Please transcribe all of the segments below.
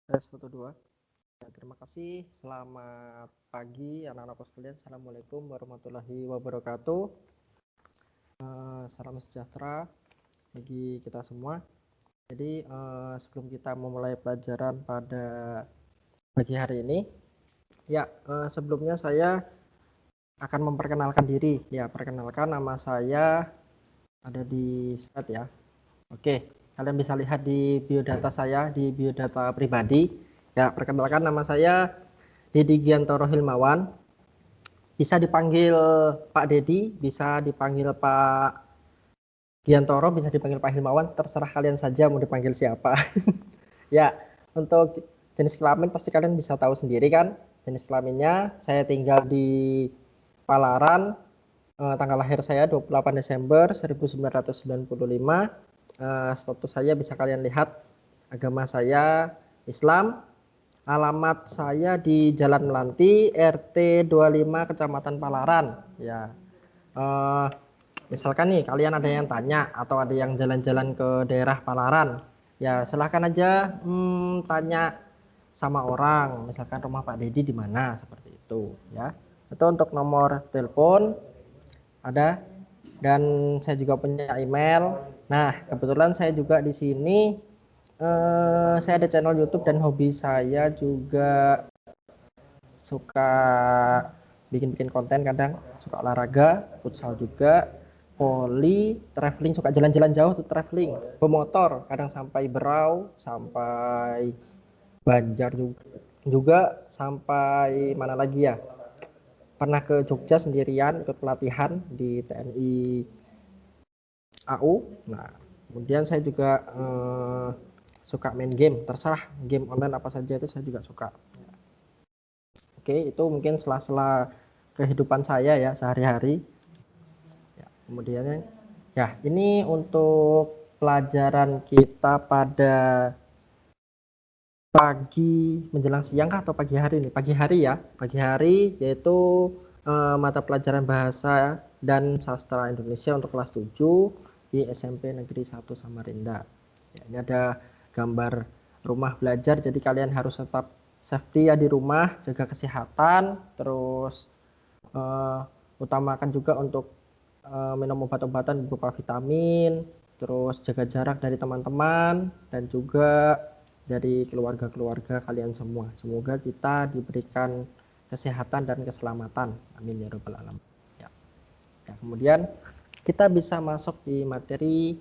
Tes 1, 2. Ya, terima kasih. Selamat pagi anak-anak sekalian. Assalamualaikum warahmatullahi wabarakatuh. Salam sejahtera bagi kita semua. Jadi sebelum kita memulai pelajaran pada pagi hari ini, ya sebelumnya saya akan memperkenalkan diri. Ya, perkenalkan, nama saya ada di slide ya. Oke, kalian bisa lihat di biodata saya, di biodata pribadi. Ya, perkenalkan, nama saya Dedi Giantoro Hilmawan. Bisa dipanggil Pak Dedi, bisa dipanggil Pak Giantoro, bisa dipanggil Pak Hilmawan, terserah kalian saja mau dipanggil siapa. Ya, untuk jenis kelamin pasti kalian bisa tahu sendiri kan. Jenis kelaminnya, saya tinggal di Palaran, tanggal lahir saya 28 Desember 1995. Status saya bisa kalian lihat, agama saya Islam, alamat saya di Jalan Melanti, RT 25, Kecamatan Palaran. Ya, misalkan nih kalian ada yang tanya atau ada yang jalan-jalan ke daerah Palaran, ya silahkan aja tanya sama orang, misalkan rumah Pak Dedi di mana, seperti itu ya. Itu untuk nomor telepon ada, dan saya juga punya email. Nah, kebetulan saya juga di sini saya ada channel YouTube, dan hobi saya juga suka bikin-bikin konten, kadang suka olahraga, futsal juga, volley, traveling, suka jalan-jalan jauh tuh, traveling, bermotor, kadang sampai Berau, sampai Banjar juga sampai mana lagi ya, pernah ke Jogja sendirian ikut pelatihan di TNI AU. Nah, kemudian saya juga suka main game, terserah game online apa saja itu saya juga suka. Oke, itu mungkin sela-sela kehidupan saya ya sehari-hari. Ya, kemudian ya ini untuk pelajaran kita pada pagi menjelang siang atau pagi hari ini? Pagi hari ya, pagi hari, yaitu mata pelajaran bahasa dan sastra Indonesia untuk kelas 7 di SMP Negeri 1 Samarinda. Ya, ini ada gambar rumah belajar, jadi kalian harus tetap safety ya di rumah, jaga kesehatan, terus utamakan juga untuk minum obat-obatan berupa vitamin, terus jaga jarak dari teman-teman dan juga dari keluarga-keluarga kalian semua. Semoga kita diberikan kesehatan dan keselamatan. Amin ya rabbal alamin. Ya. Ya, kemudian kita bisa masuk di materi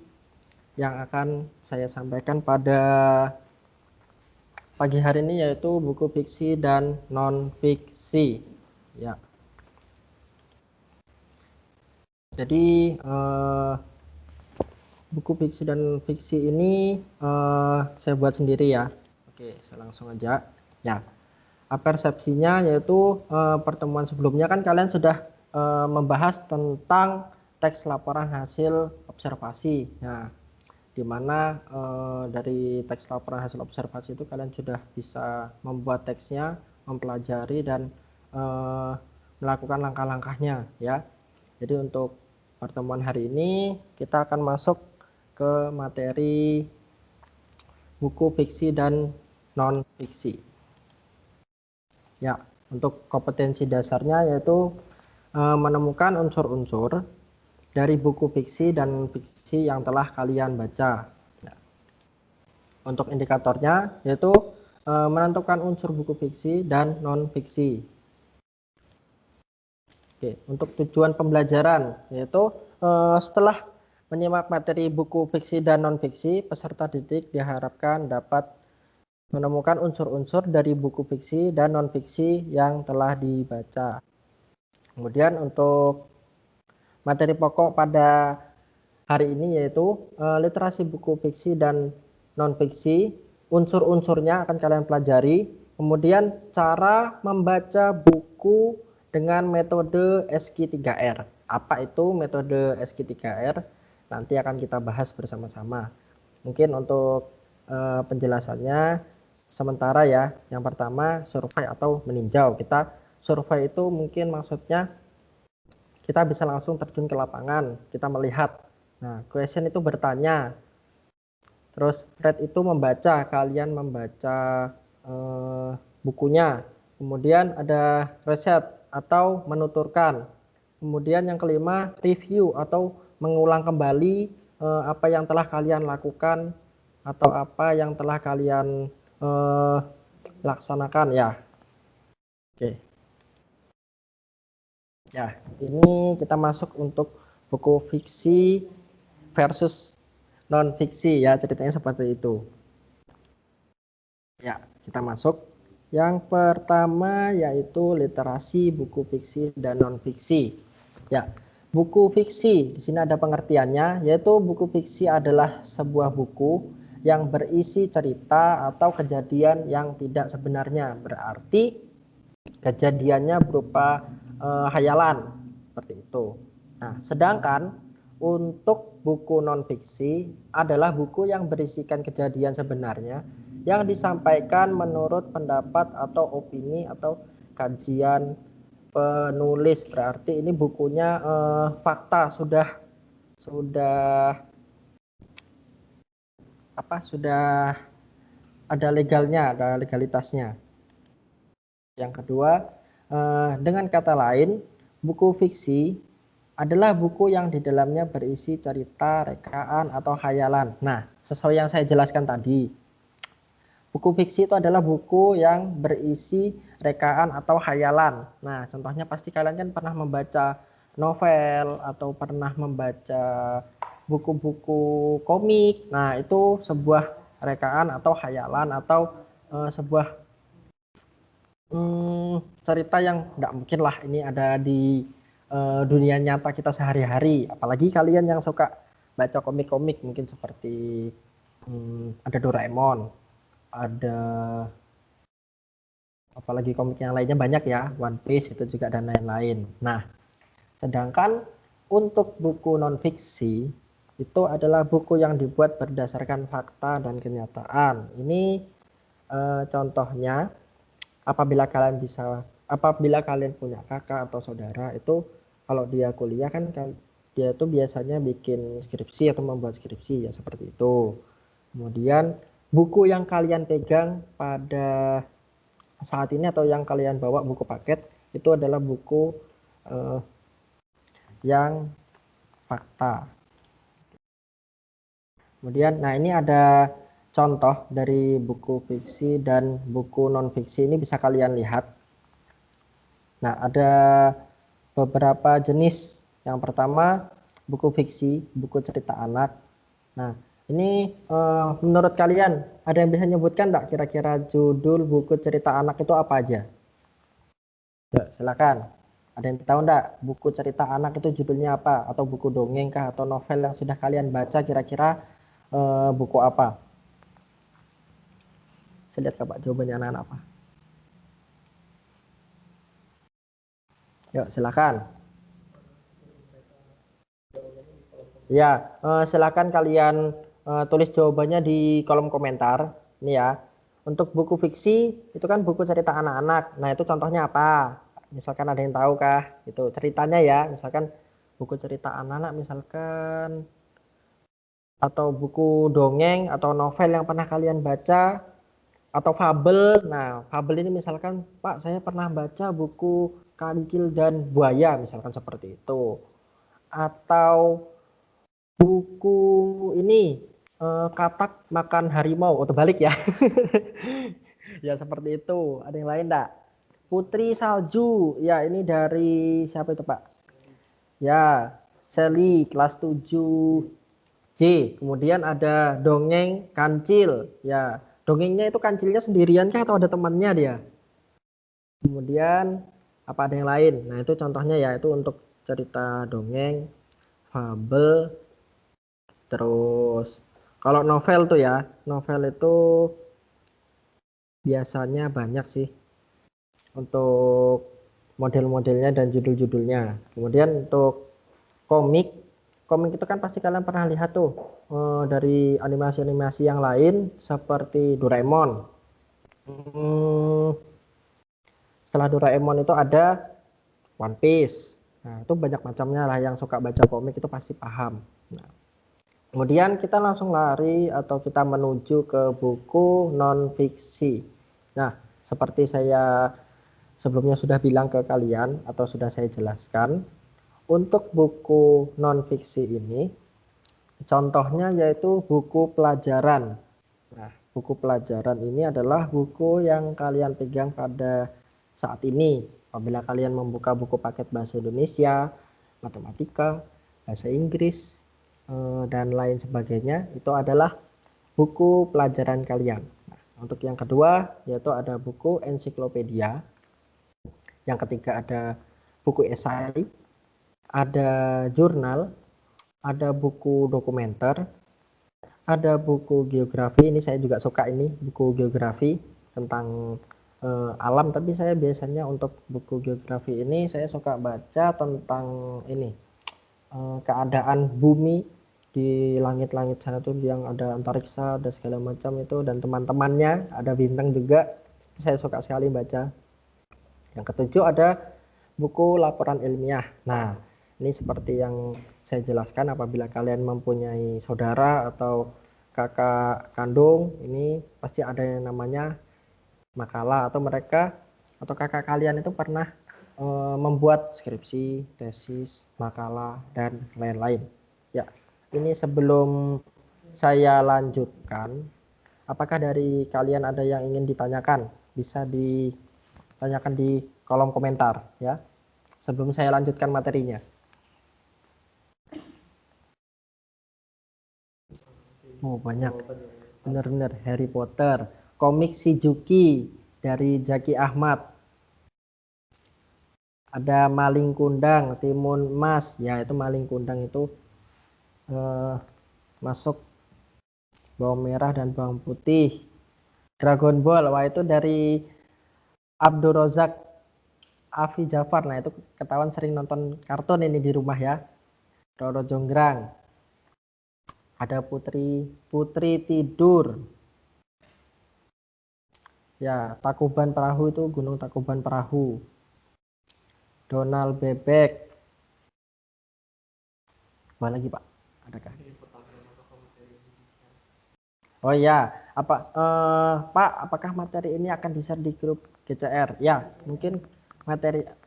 yang akan saya sampaikan pada pagi hari ini, yaitu buku fiksi dan non fiksi. Ya. Jadi buku fiksi dan fiksi ini saya buat sendiri ya. Oke, saya langsung aja. Ya, persepsinya yaitu pertemuan sebelumnya kan kalian sudah membahas tentang teks laporan hasil observasi. Nah, di mana dari teks laporan hasil observasi itu kalian sudah bisa membuat teksnya, mempelajari, dan melakukan langkah-langkahnya ya. Jadi untuk pertemuan hari ini kita akan masuk ke materi buku fiksi dan non fiksi. Ya, untuk kompetensi dasarnya yaitu menemukan unsur-unsur dari buku fiksi dan fiksi yang telah kalian baca. Ya. Untuk indikatornya yaitu menentukan unsur buku fiksi dan non fiksi. Oke, untuk tujuan pembelajaran yaitu setelah menyimak materi buku fiksi dan non-fiksi, peserta didik diharapkan dapat menemukan unsur-unsur dari buku fiksi dan non-fiksi yang telah dibaca. Kemudian untuk materi pokok pada hari ini yaitu literasi buku fiksi dan non-fiksi, unsur-unsurnya akan kalian pelajari. Kemudian cara membaca buku dengan metode SQ3R. Apa itu metode SQ3R? Nanti akan kita bahas bersama-sama. Mungkin untuk penjelasannya sementara ya. Yang pertama, survei atau meninjau. Kita survei itu mungkin maksudnya kita bisa langsung terjun ke lapangan, kita melihat. Nah, question itu bertanya. Terus read itu membaca, kalian membaca bukunya. Kemudian ada riset atau menuturkan. Kemudian yang kelima, review atau mengulang kembali apa yang telah kalian lakukan atau apa yang telah kalian laksanakan ya. Oke. Ya, ini kita masuk untuk buku fiksi versus non fiksi ya, ceritanya seperti itu. Ya, kita masuk. Yang pertama yaitu literasi buku fiksi dan non fiksi. Ya, buku fiksi di sini ada pengertiannya, yaitu buku fiksi adalah sebuah buku yang berisi cerita atau kejadian yang tidak sebenarnya. Berarti kejadiannya berupa hayalan seperti itu. Nah, sedangkan untuk buku non fiksi adalah buku yang berisikan kejadian sebenarnya yang disampaikan menurut pendapat atau opini atau kajian penulis. Berarti ini bukunya fakta sudah sudah ada legalnya, ada legalitasnya. Yang kedua, dengan kata lain, buku fiksi adalah buku yang di dalamnya berisi cerita, rekaan, atau khayalan. Nah, sesuai yang saya jelaskan tadi, buku fiksi itu adalah buku yang berisi rekaan atau khayalan. Nah, contohnya pasti kalian kan pernah membaca novel atau pernah membaca buku-buku komik. Nah, itu sebuah rekaan atau khayalan atau sebuah cerita yang tidak mungkin lah ini ada di dunia nyata kita sehari-hari. Apalagi kalian yang suka baca komik-komik, mungkin seperti ada Doraemon, ada apalagi komik yang lainnya banyak ya, One Piece itu juga dan lain-lain. Nah, sedangkan untuk buku non fiksi itu adalah buku yang dibuat berdasarkan fakta dan kenyataan. Ini contohnya apabila kalian punya kakak atau saudara itu kalau dia kuliah kan dia itu biasanya bikin skripsi atau membuat skripsi ya seperti itu. Kemudian buku yang kalian pegang pada saat ini atau yang kalian bawa buku paket itu adalah buku yang fakta. Kemudian nah ini ada contoh dari buku fiksi dan buku non fiksi, ini bisa kalian lihat. Nah, ada beberapa jenis. Yang pertama, buku fiksi, buku cerita anak. Nah, ini menurut kalian ada yang bisa menyebutkan enggak kira-kira judul buku cerita anak itu apa aja? Ya, silakan. Ada yang tahu enggak buku cerita anak itu judulnya apa? Atau buku dongeng kah atau novel yang sudah kalian baca kira-kira buku apa? Saya lihat Pak jawabannya anak-anak apa. Yuk, silakan. Ya, silakan kalian tulis jawabannya di kolom komentar. Ini ya. Untuk buku fiksi itu kan buku cerita anak-anak. Nah, itu contohnya apa? Misalkan ada yang tahu kah? Itu ceritanya ya. Misalkan buku cerita anak-anak misalkan atau buku dongeng atau novel yang pernah kalian baca atau fabel. Nah, fabel ini misalkan, Pak, saya pernah baca buku Kancil dan Buaya misalkan seperti itu. Atau buku ini Katak Makan Harimau atau balik ya. Ya seperti itu. Ada yang lain enggak? Putri Salju. Ya, ini dari siapa itu, Pak? Ya, Sally kelas 7J. Kemudian ada dongeng Kancil. Ya, dongengnya itu kancilnya sendirian kah atau ada temannya dia? Kemudian apa ada yang lain? Nah, itu contohnya ya, itu untuk cerita dongeng, fabel. Terus kalau novel tuh ya, novel itu biasanya banyak sih untuk model-modelnya dan judul-judulnya. Kemudian untuk komik, komik itu kan pasti kalian pernah lihat tuh dari animasi-animasi yang lain seperti Doraemon. Setelah Doraemon itu ada One Piece. Nah, itu banyak macamnya lah, yang suka baca komik itu pasti paham. Nah, kemudian kita langsung lari atau kita menuju ke buku non fiksi. Nah, seperti saya sebelumnya sudah bilang ke kalian atau sudah saya jelaskan, untuk buku non-fiksi ini contohnya yaitu buku pelajaran. Nah, buku pelajaran ini adalah buku yang kalian pegang pada saat ini. Apabila kalian membuka buku paket bahasa Indonesia, matematika, bahasa Inggris, dan lain sebagainya, itu adalah buku pelajaran kalian. Nah, untuk yang kedua, yaitu ada buku ensiklopedia. Yang ketiga ada buku esai, ada jurnal, ada buku dokumenter, ada buku geografi. Ini saya juga suka ini buku geografi tentang alam, tapi saya biasanya untuk buku geografi ini saya suka baca tentang ini keadaan bumi di langit-langit sana tuh yang ada antariksa, ada segala macam itu, dan teman-temannya, ada bintang juga. Saya suka sekali baca. Yang ketujuh ada buku laporan ilmiah. Nah, ini seperti yang saya jelaskan, apabila kalian mempunyai saudara atau kakak kandung, ini pasti ada yang namanya makalah, atau mereka atau kakak kalian itu pernah membuat skripsi, tesis, makalah, dan lain-lain. Ya, ini sebelum saya lanjutkan, apakah dari kalian ada yang ingin ditanyakan? Bisa ditanyakan di kolom komentar ya, sebelum saya lanjutkan materinya. Oh, banyak. Benar-benar Harry Potter, komik Shizuki dari Zaki Ahmad. Ada Maling Kundang, Timun Mas. Ya, itu Maling Kundang itu masuk bawang merah dan bawang putih. Dragon Ball, wah itu dari Abdul Razak Afi Jafar. Nah, itu ketahuan sering nonton kartun ini di rumah ya. Roro Jonggrang. Ada Putri Tidur. Ya, Takuban Perahu itu Gunung Takuban Perahu. Donald Bebek. Mana lagi, Pak? Adakah? Oh iya, Pak, apakah materi ini akan di-share di grup GCR? Ya, mungkin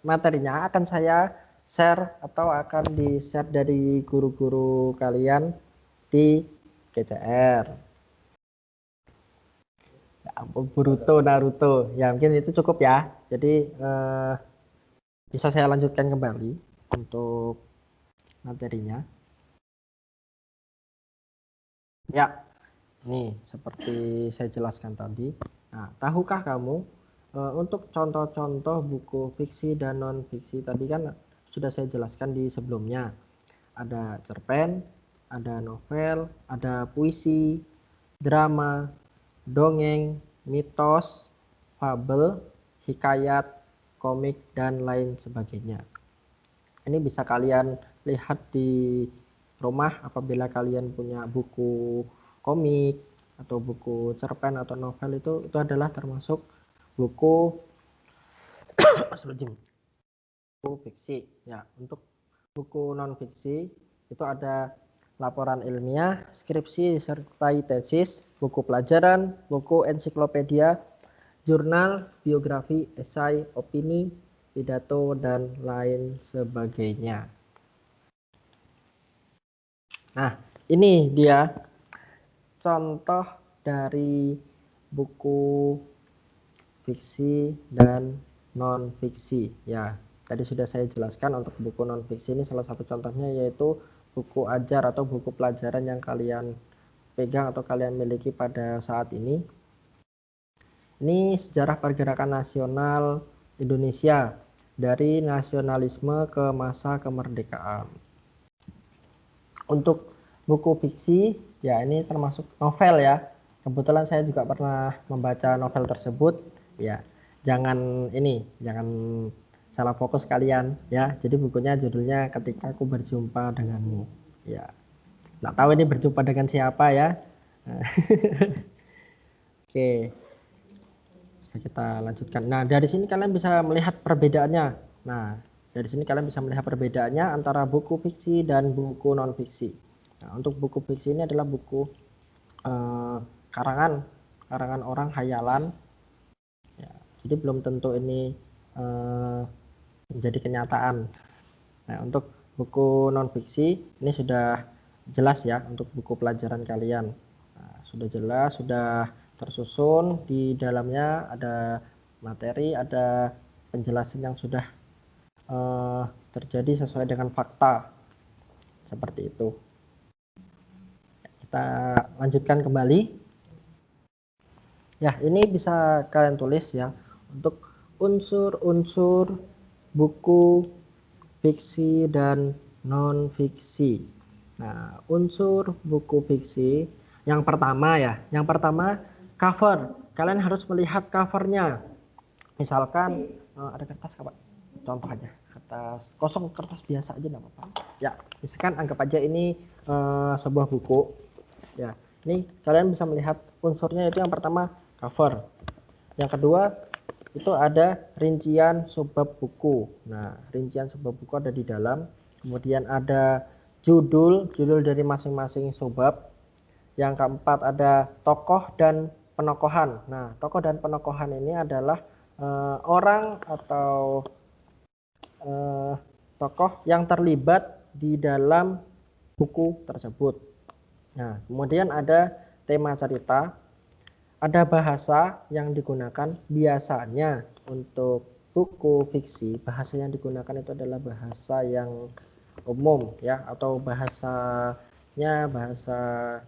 materinya akan saya share atau akan di-share dari guru-guru kalian di GCR. Ya, Boruto, Naruto. Ya, mungkin itu cukup ya. Jadi bisa saya lanjutkan kembali untuk materinya. Ya, nih seperti saya jelaskan tadi. Nah, tahukah kamu untuk contoh-contoh buku fiksi dan non fiksi tadi kan sudah saya jelaskan di sebelumnya. Ada cerpen, ada novel, ada puisi, drama, dongeng, mitos, fabel, hikayat, komik, dan lain sebagainya. Ini bisa kalian lihat di rumah apabila kalian punya buku komik atau buku cerpen atau novel, itu adalah termasuk buku buku fiksi. Ya, untuk buku non fiksi itu ada laporan ilmiah, skripsi, disertai tesis, buku pelajaran, buku ensiklopedia, jurnal, biografi, esai, opini, pidato, dan lain sebagainya. Nah, ini dia contoh dari buku fiksi dan non fiksi. Ya, tadi sudah saya jelaskan untuk buku non fiksi ini salah satu contohnya yaitu buku ajar atau buku pelajaran yang kalian pegang atau kalian miliki pada saat ini. Ini sejarah pergerakan nasional Indonesia dari nasionalisme ke masa kemerdekaan. Untuk buku fiksi, ya ini termasuk novel ya. Kebetulan saya juga pernah membaca novel tersebut. Ya, jangan salah fokus kalian ya. Jadi bukunya judulnya Ketika Aku Berjumpa Denganmu. Ya, nggak tahu ini berjumpa dengan siapa ya. Oke, bisa kita lanjutkan. Nah, dari sini kalian bisa melihat perbedaannya. Nah, dari sini kalian bisa melihat perbedaannya antara buku fiksi dan buku non fiksi. Nah, untuk buku fiksi ini adalah buku karangan orang hayalan Jadi belum tentu ini menjadi kenyataan. Nah, untuk buku non fiksi ini sudah jelas ya untuk buku pelajaran kalian. Nah, sudah jelas, sudah tersusun di dalamnya ada materi, ada penjelasan yang sudah terjadi sesuai dengan fakta. Seperti itu. Kita lanjutkan kembali. Ya, ini bisa kalian tulis ya untuk unsur-unsur buku fiksi dan non fiksi. Nah, unsur buku fiksi yang pertama ya, yang pertama cover. Kalian harus melihat covernya. Misalkan ada kertas kapan? Contoh aja, kertas kosong, kertas biasa aja nggak apa-apa. Ya, misalkan anggap aja ini sebuah buku. Ya, ini kalian bisa melihat unsurnya itu yang pertama cover. Yang kedua itu ada rincian subbab buku. Nah, rincian subbab buku ada di dalam. Kemudian ada judul dari masing-masing subbab. Yang keempat ada tokoh dan penokohan. Nah, tokoh dan penokohan ini adalah orang atau tokoh yang terlibat di dalam buku tersebut. Nah, kemudian ada tema cerita, ada bahasa yang digunakan. Biasanya untuk buku fiksi, bahasa yang digunakan itu adalah bahasa yang umum ya, atau bahasanya bahasa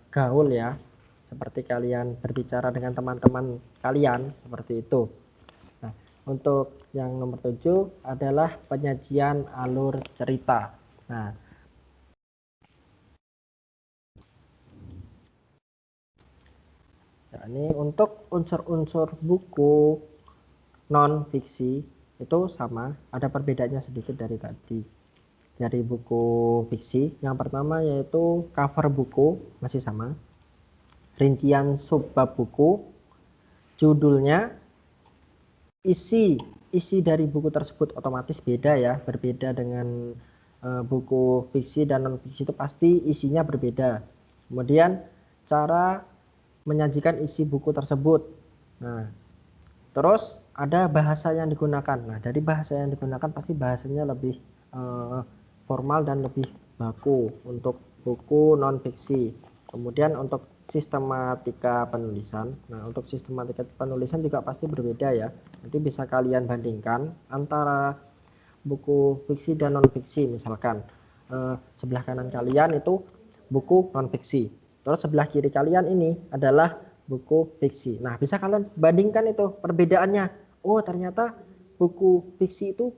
gaul ya, seperti kalian berbicara dengan teman-teman kalian, seperti itu. Nah, untuk yang nomor 7 adalah penyajian alur cerita. Nah, ini untuk unsur-unsur buku non fiksi itu sama, ada perbedaannya sedikit dari tadi. Dari buku fiksi, yang pertama yaitu cover buku masih sama, rincian subbab buku, judulnya, isi dari buku tersebut otomatis beda ya, berbeda dengan buku fiksi dan non fiksi itu pasti isinya berbeda. Kemudian cara menyajikan isi buku tersebut. Nah, terus ada bahasa yang digunakan. Nah, dari bahasa yang digunakan pasti bahasanya lebih formal dan lebih baku untuk buku non fiksi. Kemudian untuk sistematika penulisan. Nah, untuk sistematika penulisan juga pasti berbeda ya. Nanti bisa kalian bandingkan antara buku fiksi dan non fiksi. Misalkan sebelah kanan kalian itu buku non fiksi. Terus sebelah kiri kalian ini adalah buku fiksi. Nah, bisa kalian bandingkan itu perbedaannya. Oh, ternyata buku fiksi itu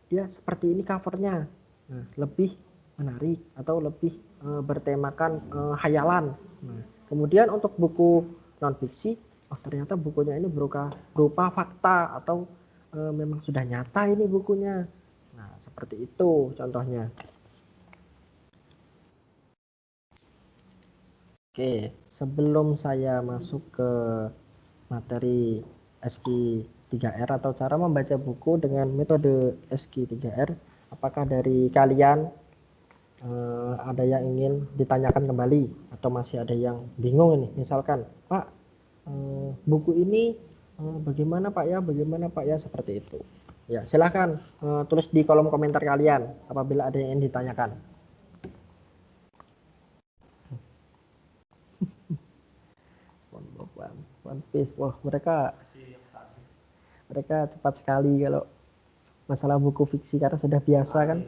dia seperti ini covernya. Nah, lebih menarik atau lebih bertemakan hayalan. Nah, kemudian untuk buku non fiksi, oh ternyata bukunya ini berupa fakta atau memang sudah nyata ini bukunya. Nah, seperti itu contohnya. Oke, sebelum saya masuk ke materi SQ 3R atau cara membaca buku dengan metode SQ 3R, apakah dari kalian ada yang ingin ditanyakan kembali atau masih ada yang bingung ini? Misalkan, Pak, buku ini bagaimana Pak ya, bagaimana Pak ya, seperti itu. Ya, silahkan tulis di kolom komentar kalian apabila ada yang ingin ditanyakan. One Piece, wah mereka cepat sekali kalau masalah buku fiksi karena sudah biasa kan.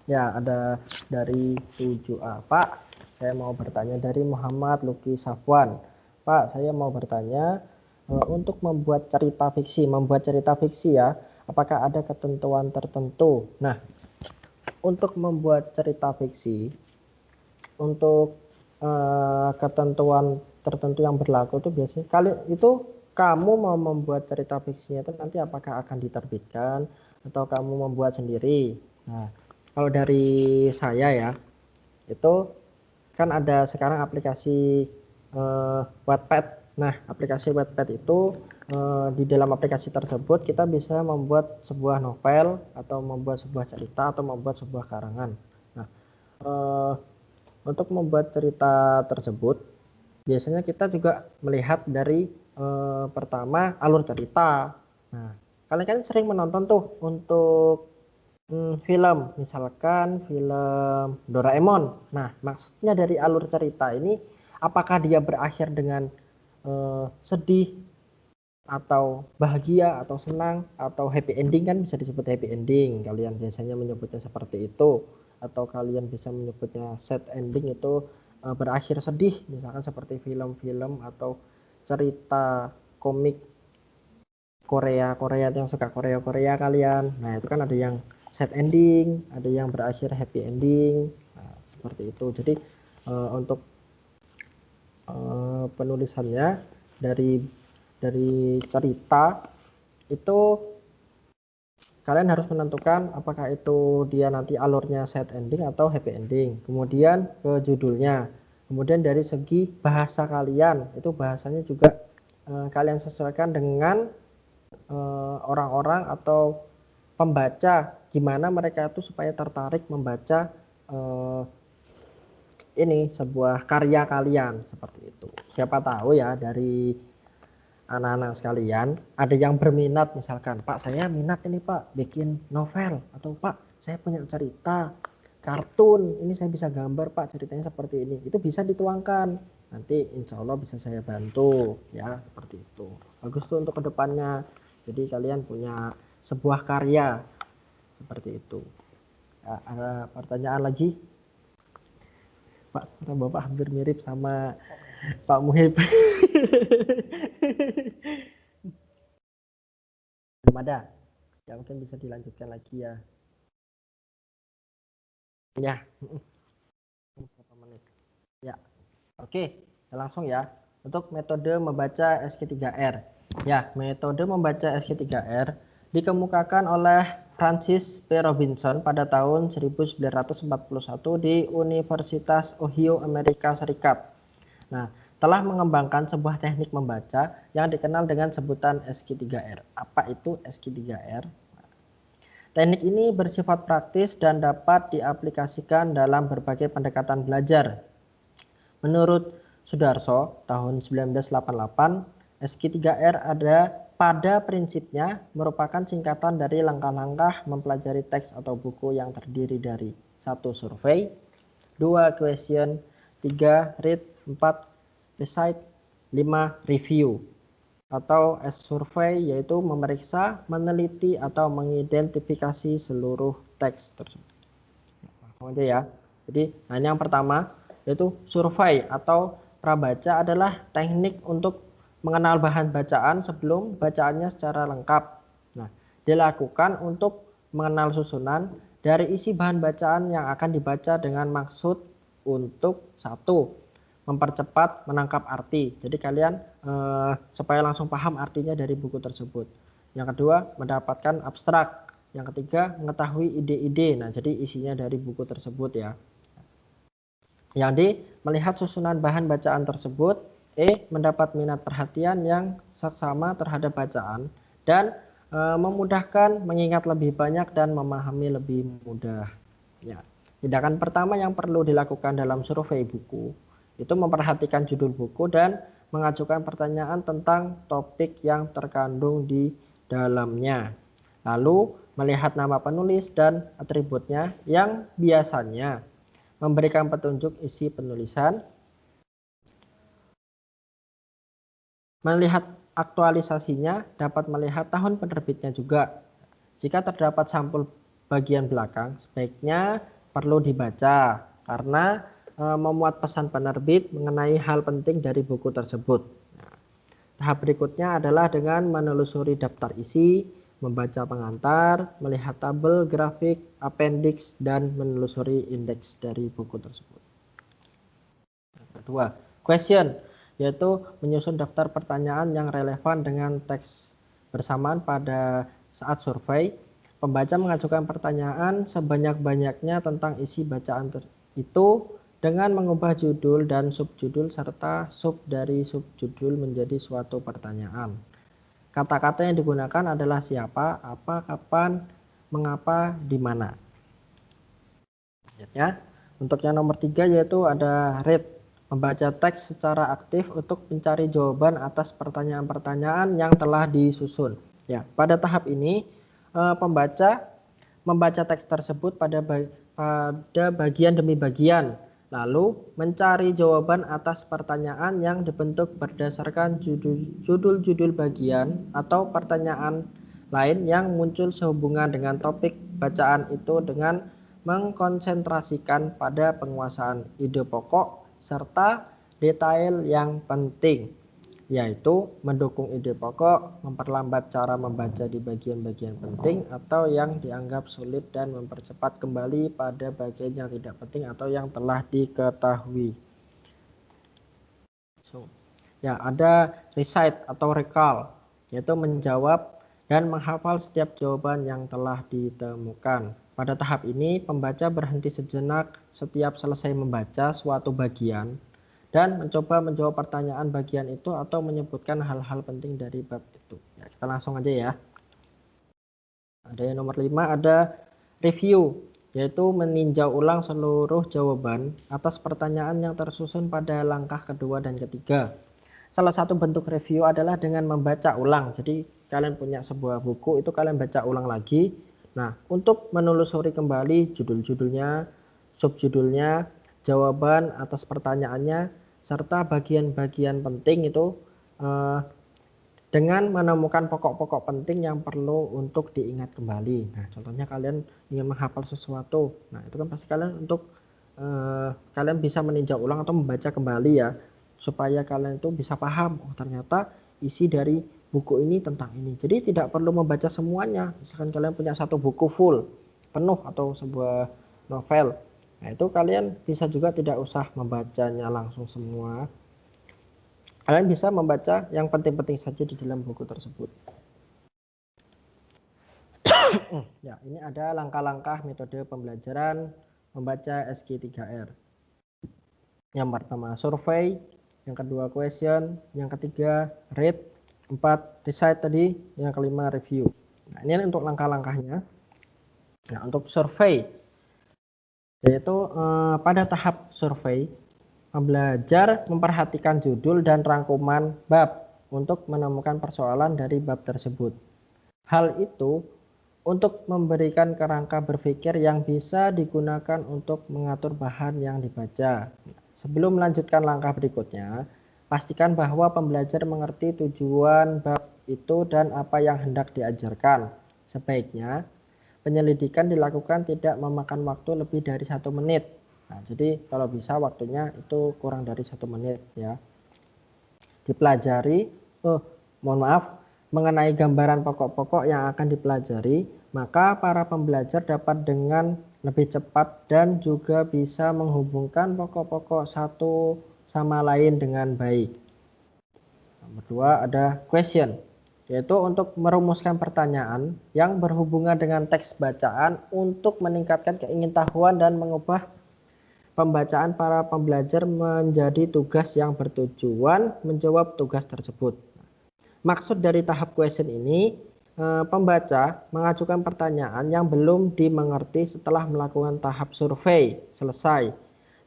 Ya, ada dari 7A. Pak, saya mau bertanya dari Muhammad Luki Safwan. Pak, saya mau bertanya untuk membuat cerita fiksi ya, apakah ada ketentuan tertentu? Nah, untuk membuat cerita fiksi, untuk ketentuan tertentu yang berlaku itu biasanya kamu mau membuat cerita fiksinya itu nanti apakah akan diterbitkan atau kamu membuat sendiri. Nah, kalau dari saya ya, itu kan ada sekarang aplikasi Wattpad. Nah, aplikasi Wattpad itu di dalam aplikasi tersebut kita bisa membuat sebuah novel atau membuat sebuah cerita atau membuat sebuah karangan. Nah, untuk membuat cerita tersebut biasanya kita juga melihat dari pertama alur cerita. Nah, kalian kan sering menonton tuh untuk film, misalkan film Doraemon. Nah, maksudnya dari alur cerita ini, apakah dia berakhir dengan sedih atau bahagia atau senang atau happy ending, kan bisa disebut happy ending. Kalian biasanya menyebutnya seperti itu, atau kalian bisa menyebutnya sad ending, itu berakhir sedih, misalkan seperti film-film atau cerita komik Korea yang suka Korea kalian. Nah, itu kan ada yang sad ending, ada yang berakhir happy ending. Nah, seperti itu. Jadi untuk penulisannya dari cerita itu kalian harus menentukan apakah itu dia nanti alurnya sad ending atau happy ending. Kemudian ke judulnya. Kemudian dari segi bahasa kalian, itu bahasanya juga kalian sesuaikan dengan orang-orang atau pembaca, gimana mereka itu supaya tertarik membaca ini sebuah karya kalian, seperti itu. Siapa tahu ya dari anak-anak sekalian ada yang berminat, misalkan Pak saya minat ini Pak bikin novel, atau Pak saya punya cerita kartun, ini saya bisa gambar Pak, ceritanya seperti ini, itu bisa dituangkan, nanti insya Allah bisa saya bantu ya, seperti itu. Bagus tuh untuk kedepannya, jadi kalian punya sebuah karya seperti itu ya. Ada pertanyaan lagi Pak? Bapak hampir mirip sama Pak Muhib. Belum ada ya, mungkin bisa dilanjutkan lagi ya. Ya, berapa menit ya. Oke, langsung ya. Untuk metode membaca SQ3R. Ya, metode membaca SQ3R dikemukakan oleh Francis P. Robinson pada tahun 1941 di Universitas Ohio, Amerika Serikat. Nah, telah mengembangkan sebuah teknik membaca yang dikenal dengan sebutan SQ3R. Apa itu SQ3R? Teknik ini bersifat praktis dan dapat diaplikasikan dalam berbagai pendekatan belajar. Menurut Sudarso tahun 1988, SQ3R ada pada prinsipnya merupakan singkatan dari langkah-langkah mempelajari teks atau buku yang terdiri dari 1. Survei, 2. Question, 3. Read, 4. Recite, 5. Review. Atau S-survey yaitu memeriksa, meneliti, atau mengidentifikasi seluruh teks tersebut. Langsung aja ya. Jadi, yang pertama yaitu survei atau prabaca adalah teknik untuk mengenal bahan bacaan sebelum bacaannya secara lengkap. Nah, dilakukan untuk mengenal susunan dari isi bahan bacaan yang akan dibaca dengan maksud untuk 1. Mempercepat menangkap arti. Jadi kalian supaya langsung paham artinya dari buku tersebut. Yang kedua, mendapatkan abstrak. Yang ketiga, mengetahui ide-ide. Nah, jadi isinya dari buku tersebut ya. Yang D, melihat susunan bahan bacaan tersebut. E, mendapat minat perhatian yang sama terhadap bacaan. Dan memudahkan mengingat lebih banyak dan memahami lebih mudah. Ya. Tindakan pertama yang perlu dilakukan dalam survei buku itu memperhatikan judul buku dan mengajukan pertanyaan tentang topik yang terkandung di dalamnya. Lalu melihat nama penulis dan atributnya yang biasanya memberikan petunjuk isi penulisan. Melihat aktualisasinya, dapat melihat tahun penerbitnya juga. Jika terdapat sampul bagian belakang, sebaiknya perlu dibaca karena memuat pesan penerbit mengenai hal penting dari buku tersebut. Nah, tahap berikutnya adalah dengan menelusuri daftar isi, membaca pengantar, melihat tabel, grafik, appendix, dan menelusuri indeks dari buku tersebut. Yang kedua, question, yaitu menyusun daftar pertanyaan yang relevan dengan teks bersamaan pada saat survei. Pembaca mengajukan pertanyaan sebanyak-banyaknya tentang isi bacaan itu dengan mengubah judul dan subjudul serta sub dari subjudul menjadi suatu pertanyaan. Kata-kata yang digunakan adalah siapa, apa, kapan, mengapa, di mana. Ya. Untuk yang nomor 3 yaitu ada read. Membaca teks secara aktif untuk mencari jawaban atas pertanyaan-pertanyaan yang telah disusun. Ya, pada tahap ini pembaca membaca teks tersebut pada bagian demi bagian, lalu mencari jawaban atas pertanyaan yang dibentuk berdasarkan judul-judul bagian atau pertanyaan lain yang muncul sehubungan dengan topik bacaan itu dengan mengkonsentrasikan pada penguasaan ide pokok serta detail yang penting, yaitu mendukung ide pokok, memperlambat cara membaca di bagian-bagian penting atau yang dianggap sulit dan mempercepat kembali pada bagian yang tidak penting atau yang telah diketahui. Ya, ada recite atau recall, yaitu menjawab dan menghafal setiap jawaban yang telah ditemukan. Pada tahap ini, pembaca berhenti sejenak setiap selesai membaca suatu bagian dan mencoba menjawab pertanyaan bagian itu atau menyebutkan hal-hal penting dari bab itu. Ya, kita langsung aja ya. Ada yang nomor 5, ada review, yaitu meninjau ulang seluruh jawaban atas pertanyaan yang tersusun pada langkah kedua dan ketiga. Salah satu bentuk review adalah dengan membaca ulang. Jadi kalian punya sebuah buku, itu kalian baca ulang lagi. Nah, untuk menelusuri kembali judul-judulnya, subjudulnya, jawaban atas pertanyaannya, serta bagian-bagian penting itu dengan menemukan pokok-pokok penting yang perlu untuk diingat kembali. Nah, contohnya kalian ingin menghafal sesuatu. Nah, itu kan pasti kalian untuk kalian bisa meninjau ulang atau membaca kembali ya, supaya kalian itu bisa paham, oh ternyata isi dari buku ini tentang ini. Jadi tidak perlu membaca semuanya. Misalkan kalian punya satu buku full, penuh atau sebuah novel. Nah, itu kalian bisa juga tidak usah membacanya langsung semua. Kalian bisa membaca yang penting-penting saja di dalam buku tersebut. Ya, ini ada langkah-langkah metode pembelajaran membaca SG3R. Yang pertama survei, yang kedua question, yang ketiga read, 4 recite tadi, yang kelima review. Nah, ini untuk langkah-langkahnya. Nah, untuk survei, yaitu pada tahap survei, pembelajar memperhatikan judul dan rangkuman bab untuk menemukan persoalan dari bab tersebut. Hal itu untuk memberikan kerangka berpikir yang bisa digunakan untuk mengatur bahan yang dibaca. Sebelum melanjutkan langkah berikutnya, pastikan bahwa pembelajar mengerti tujuan bab itu dan apa yang hendak diajarkan. Sebaiknya penyelidikan dilakukan tidak memakan waktu lebih dari 1 menit. Nah, jadi kalau bisa waktunya itu kurang dari 1 menit ya. Dipelajari, mengenai gambaran pokok-pokok yang akan dipelajari, maka para pembelajar dapat dengan lebih cepat dan juga bisa menghubungkan pokok-pokok satu sama lain dengan baik. Nomor 2 ada question, yaitu untuk merumuskan pertanyaan yang berhubungan dengan teks bacaan untuk meningkatkan keingintahuan dan mengubah pembacaan para pembelajar menjadi tugas yang bertujuan menjawab tugas tersebut. Maksud dari tahap question ini, pembaca mengajukan pertanyaan yang belum dimengerti setelah melakukan tahap survei selesai.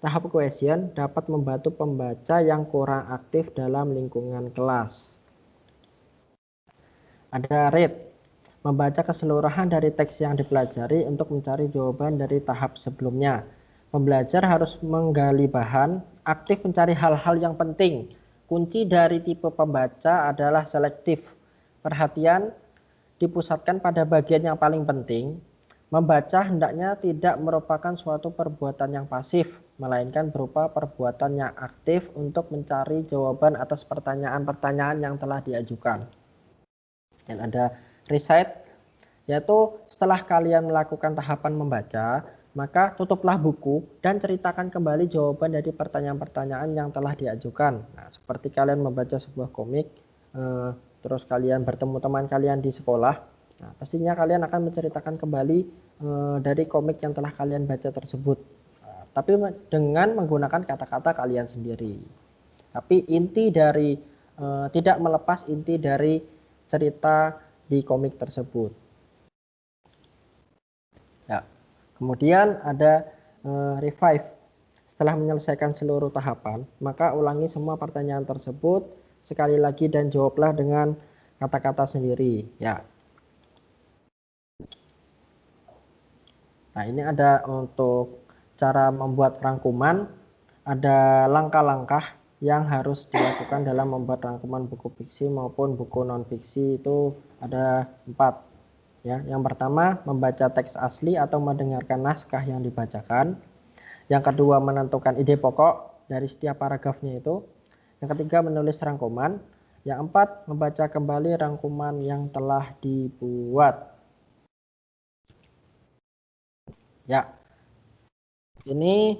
Tahap question dapat membantu pembaca yang kurang aktif dalam lingkungan kelas. Ada read, membaca keseluruhan dari teks yang dipelajari untuk mencari jawaban dari tahap sebelumnya. Pembelajar harus menggali bahan, aktif mencari hal-hal yang penting. Kunci dari tipe pembaca adalah selektif. Perhatian dipusatkan pada bagian yang paling penting. Membaca hendaknya tidak merupakan suatu perbuatan yang pasif, melainkan berupa perbuatan yang aktif untuk mencari jawaban atas pertanyaan-pertanyaan yang telah diajukan. Dan ada recite, yaitu setelah kalian melakukan tahapan membaca, maka tutuplah buku dan ceritakan kembali jawaban dari pertanyaan-pertanyaan yang telah diajukan. Nah, seperti kalian membaca sebuah komik, terus kalian bertemu teman kalian di sekolah, nah, pastinya kalian akan menceritakan kembali dari komik yang telah kalian baca tersebut. Tapi dengan menggunakan kata-kata kalian sendiri. Tapi inti dari tidak melepas inti dari cerita di komik tersebut. Ya. Kemudian ada revive, Setelah menyelesaikan seluruh tahapan, maka ulangi semua pertanyaan tersebut sekali lagi dan jawablah dengan kata-kata sendiri. Ya. Nah, ini ada untuk cara membuat rangkuman, ada langkah-langkah yang harus dilakukan dalam membuat rangkuman buku fiksi maupun buku non-fiksi itu ada 4. Ya, yang pertama membaca teks asli atau mendengarkan naskah yang dibacakan. Yang kedua menentukan ide pokok dari setiap paragrafnya itu. Yang ketiga menulis rangkuman. Yang keempat membaca kembali rangkuman yang telah dibuat. Ya, ini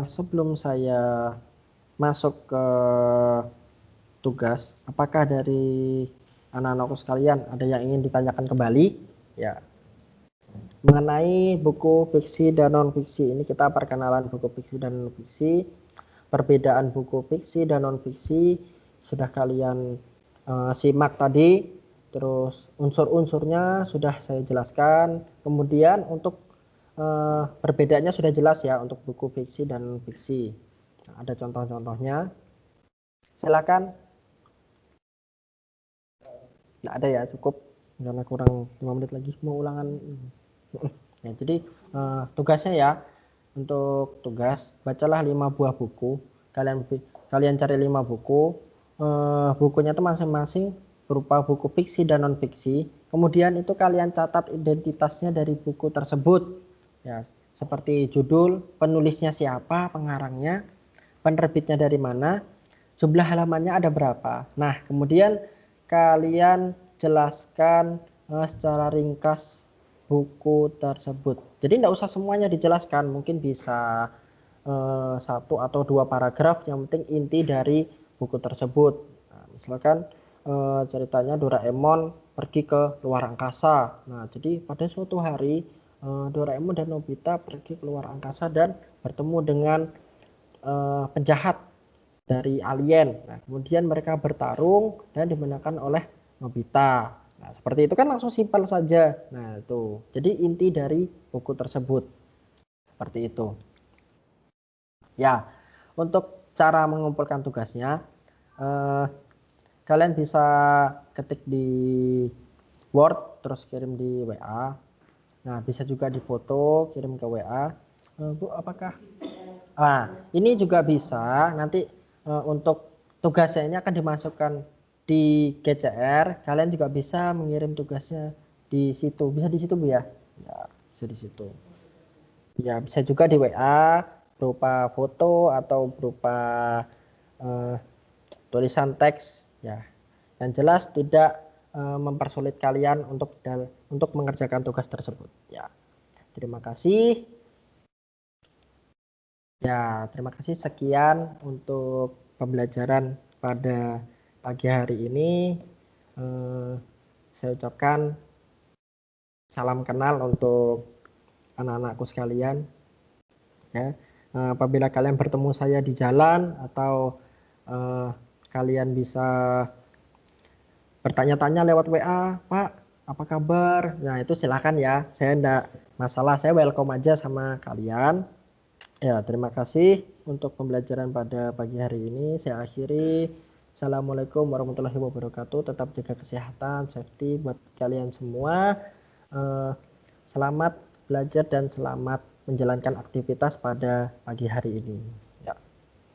sebelum saya masuk ke tugas, apakah dari anak-anakku sekalian ada yang ingin ditanyakan kembali? Ya, mengenai buku fiksi dan non fiksi ini kita perkenalan buku fiksi dan non fiksi, perbedaan buku fiksi dan non fiksi sudah kalian simak tadi, terus unsur-unsurnya sudah saya jelaskan, kemudian untuk perbedaannya sudah jelas ya untuk buku fiksi dan non fiksi. Nah, ada contoh-contohnya, silakan. Nggak ada ya, cukup karena kurang 5 menit lagi mau ulangan. Ya, jadi tugasnya ya, untuk tugas bacalah 5 buah buku. Kalian cari 5 buku. Bukunya itu masing-masing berupa buku fiksi dan non fiksi. Kemudian itu kalian catat identitasnya dari buku tersebut. Ya, seperti judul, penulisnya siapa, pengarangnya, penerbitnya dari mana, jumlah halamannya ada berapa. Nah, kemudian kalian jelaskan secara ringkas buku tersebut. Jadi tidak usah semuanya dijelaskan, mungkin bisa 1 atau 2 paragraf, yang penting inti dari buku tersebut. Nah, misalkan ceritanya Doraemon pergi ke luar angkasa. Nah, jadi pada suatu hari Doraemon dan Nobita pergi ke luar angkasa dan bertemu dengan penjahat dari alien. Nah, kemudian mereka bertarung dan dimenangkan oleh Nobita. Nah, seperti itu kan langsung simpel saja. Nah, itu. Jadi inti dari buku tersebut. Seperti itu. Ya, untuk cara mengumpulkan tugasnya, kalian bisa ketik di Word, terus kirim di WA. Nah, bisa juga difoto, kirim ke WA. Bu, apakah Nah, ini juga bisa nanti untuk tugasnya ini akan dimasukkan di GCR. Kalian juga bisa mengirim tugasnya di situ. Bisa di situ, Bu ya? Ya, bisa di situ. Ya, bisa juga di WA berupa foto atau berupa eh, tulisan teks ya. Yang jelas tidak mempersulit kalian untuk mengerjakan tugas tersebut. Ya. Terima kasih. Ya, terima kasih sekian untuk pembelajaran pada pagi hari ini. Eh, saya ucapkan salam kenal untuk anak-anakku sekalian. Ya, apabila kalian bertemu saya di jalan atau eh, kalian bisa bertanya-tanya lewat WA, Pak, apa kabar? Nah, itu silakan ya. Saya enggak masalah, saya welcome aja sama kalian. Ya, terima kasih untuk pembelajaran pada pagi hari ini. Saya akhiri. Assalamualaikum warahmatullahi wabarakatuh. Tetap jaga kesehatan, safety buat kalian semua. Eh, Selamat belajar dan selamat menjalankan aktivitas pada pagi hari ini.